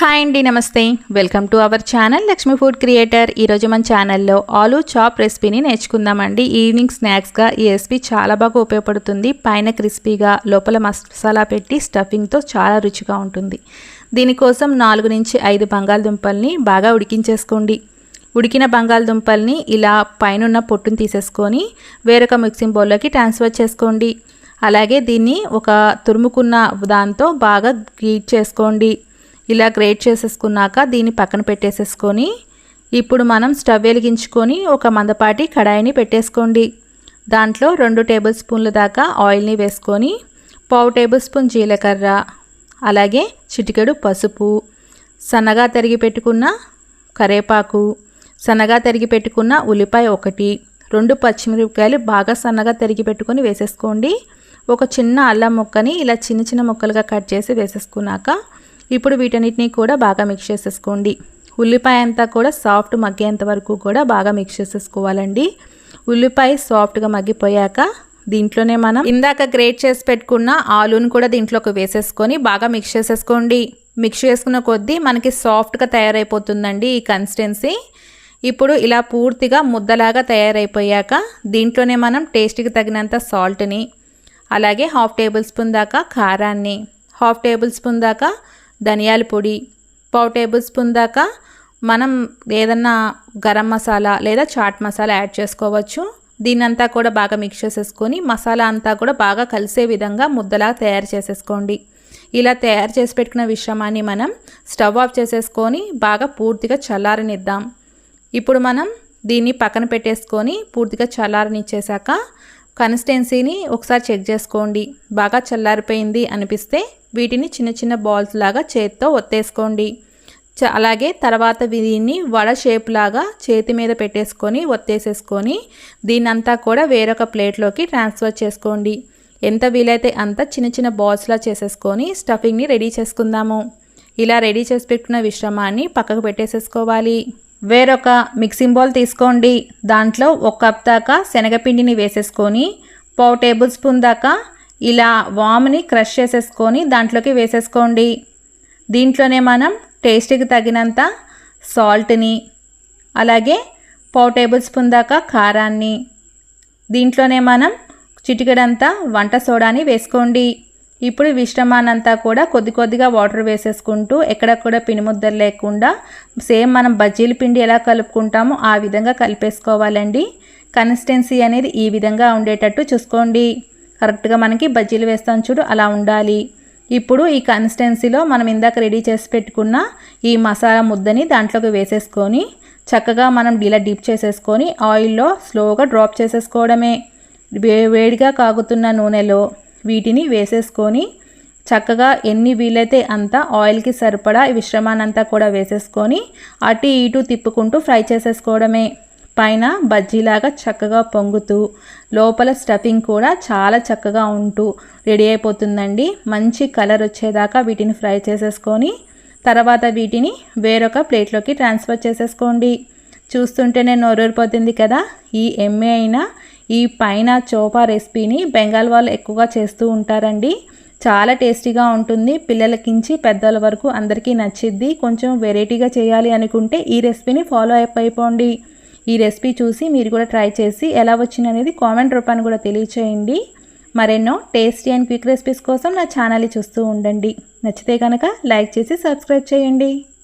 Hi అండి, నమస్తే. Welcome to our channel Lakshmi food creator. ఈరోజు మన ఛానల్లో ఆలూ చాప్ రెసిపీని నేర్చుకుందామండి. ఈవినింగ్ స్నాక్స్గా ఈ రెసిపీ చాలా బాగా ఉపయోగపడుతుంది. పైన క్రిస్పీగా, లోపల మసాలా పెట్టి స్టఫింగ్తో చాలా రుచిగా ఉంటుంది. దీనికోసం 4 నుంచి 5 బంగాళదుంపల్ని బాగా ఉడికించేసుకోండి. ఉడికిన బంగాళదుంపల్ని ఇలా పైన పొట్టును తీసేసుకొని వేరొక మిక్సింగ్ బౌల్లోకి ట్రాన్స్ఫర్ చేసుకోండి. అలాగే దీన్ని ఒక తురుముకున్న దాంతో బాగా గ్రేట్ చేసుకోండి. ఇలా గ్రేట్ చేసేసుకున్నాక దీన్ని పక్కన పెట్టేసేసుకొని ఇప్పుడు మనం స్టవ్ వెలిగించుకొని ఒక మందపాటి కడాయిని పెట్టేసుకోండి. దాంట్లో 2 టేబుల్ స్పూన్ల దాకా ఆయిల్ని వేసుకొని 1/2 టేబుల్ స్పూన్ జీలకర్ర, అలాగే చిటికెడు పసుపు, సన్నగా తరిగి పెట్టుకున్న కరివేపాకు, సన్నగా తరిగి పెట్టుకున్న ఉల్లిపాయ 1, 2 పచ్చిమిరపకాయలు బాగా సన్నగా తరిగి పెట్టుకొని వేసేసుకోండి. ఒక చిన్న అల్లం ముక్కని ఇలా చిన్న చిన్న ముక్కలుగా కట్ చేసి వేసేసుకున్నాక ఇప్పుడు వీటన్నిటిని కూడా బాగా మిక్స్ చేసేసుకోండి. ఉల్లిపాయ అంతా కూడా సాఫ్ట్ మగ్గేంత వరకు కూడా బాగా మిక్స్ చేసేసుకోవాలండి. ఉల్లిపాయ సాఫ్ట్గా మగ్గిపోయాక దీంట్లోనే మనం ఇందాక గ్రేట్ చేసి పెట్టుకున్న ఆలూను కూడా దీంట్లోకి వేసేసుకొని బాగా మిక్స్ చేసేసుకోండి. మిక్స్ చేసుకున్న కొద్దీ మనకి సాఫ్ట్గా తయారైపోతుందండి ఈ కన్సిస్టెన్సీ. ఇప్పుడు ఇలా పూర్తిగా ముద్దలాగా తయారైపోయాక దీంట్లోనే మనం టేస్ట్కి తగినంత సాల్ట్ని, అలాగే 1/2 టేబుల్ స్పూన్ దాకా కారాన్ని, 1/2 టేబుల్ స్పూన్ దాకా ధనియాల పొడి, 1/4 టేబుల్ స్పూన్ దాకా మనం ఏదన్నా గరం మసాలా లేదా చాట్ మసాలా యాడ్ చేసుకోవచ్చు. దీన్నంతా కూడా బాగా మిక్స్ చేసేసుకొని మసాలా అంతా కూడా బాగా కలిసే విధంగా ముద్దలా తయారు చేసేసుకోండి. ఇలా తయారు చేసి పెట్టుకున్న మిశ్రమాన్ని మనం స్టవ్ ఆఫ్ చేసేసుకొని బాగా పూర్తిగా చల్లారనిద్దాం. ఇప్పుడు మనం దీన్ని పక్కన పెట్టేసుకొని పూర్తిగా చల్లారనిచ్చేసాక కన్సిస్టెన్సీని ఒకసారి చెక్ చేసుకోండి. బాగా చల్లారిపోయింది అనిపిస్తే వీటిని చిన్న చిన్న బాల్స్ లాగా చేతితో ఒత్తేసుకోండి. అలాగే తర్వాత దీన్ని వడ షేప్ లాగా చేతి మీద పెట్టేసుకొని ఒత్తేసేసుకొని దీన్నంతా కూడా వేరొక ప్లేట్లోకి ట్రాన్స్ఫర్ చేసుకోండి. ఎంత వీలైతే అంత చిన్న చిన్న బాల్స్లా చేసేసుకొని స్టఫింగ్ని రెడీ చేసుకుందాము. ఇలా రెడీ చేసి పెట్టుకున్న మిశ్రమాన్ని పక్కకు పెట్టేసేసుకోవాలి. వేరొక మిక్సింగ్ బౌల్ తీసుకోండి. దాంట్లో 1 కప్ దాకా శనగపిండిని వేసేసుకొని 1/4 టేబుల్ స్పూన్ దాకా ఇలా వామ్ని క్రష్ చేసేసుకొని దాంట్లోకి వేసేసుకోండి. దీంట్లోనే మనం టేస్ట్కి తగినంత సాల్ట్ని, అలాగే 1/4 టేబుల్ స్పూన్ దాకా కారాన్ని, దీంట్లోనే మనం చిటికెడంతా వంట సోడాని వేసుకోండి. ఇప్పుడు మిశ్రమాన్నంతా కూడా కొద్ది కొద్దిగా వాటర్ వేసేసుకుంటూ ఎక్కడ కూడా పిండిముద్దలు లేకుండా సేమ్ మనం బజ్జీల పిండి ఎలా కలుపుకుంటామో ఆ విధంగా కలిపేసుకోవాలండి. కన్సిస్టెన్సీ అనేది ఈ విధంగా ఉండేటట్టు చూసుకోండి. కరెక్ట్గా మనకి బజ్జీలు వేస్తాం చూడు, అలా ఉండాలి. ఇప్పుడు ఈ కన్సిస్టెన్సీలో మనం ఇందాక రెడీ చేసి పెట్టుకున్న ఈ మసాలా ముద్దని దాంట్లోకి వేసేసుకొని చక్కగా మనం ఇలా డిప్ చేసేసుకొని ఆయిల్లో స్లోగా డ్రాప్ చేసేసుకోవడమే. వేడిగా కాగుతున్న నూనెలో వీటిని వేసేసుకొని చక్కగా ఎన్ని వీలైతే అంత ఆయిల్కి సరిపడా ఈ మిశ్రమాన్నంతా కూడా వేసేసుకొని అటు ఇటు తిప్పుకుంటూ ఫ్రై చేసేసుకోవడమే. పైన బజ్జీలాగా చక్కగా పొంగుతూ లోపల స్టఫింగ్ కూడా చాలా చక్కగా ఉంటూ రెడీ అయిపోతుందండి. మంచి కలర్ వచ్చేదాకా వీటిని ఫ్రై చేసేసుకొని తర్వాత వీటిని వేరొక ప్లేట్లోకి ట్రాన్స్ఫర్ చేసేసుకోండి. చూస్తుంటేనే నోరూరిపోతుంది కదా. ఈ ఎమ్మె అయిన ఈ పైన చోపా రెసిపీని బెంగాల్ వాళ్ళు ఎక్కువగా చేస్తూ ఉంటారండి. చాలా టేస్టీగా ఉంటుంది. పిల్లలకించి పెద్దల వరకు అందరికీ నచ్చిద్ది. కొంచెం వెరైటీగా చేయాలి అనుకుంటే ఈ రెసిపీని ఫాలో అయిపోండి. ఈ రెసిపీ చూసి మీరు కూడా ట్రై చేసి ఎలా వచ్చిందనేది కామెంట్ రూపాన్ని కూడా తెలియచేయండి. మరెన్నో టేస్టీ అండ్ క్విక్ రెసిపీస్ కోసం నా ఛానల్ని చూస్తూ ఉండండి. నచ్చితే కనుక లైక్ చేసి సబ్స్క్రైబ్ చేయండి.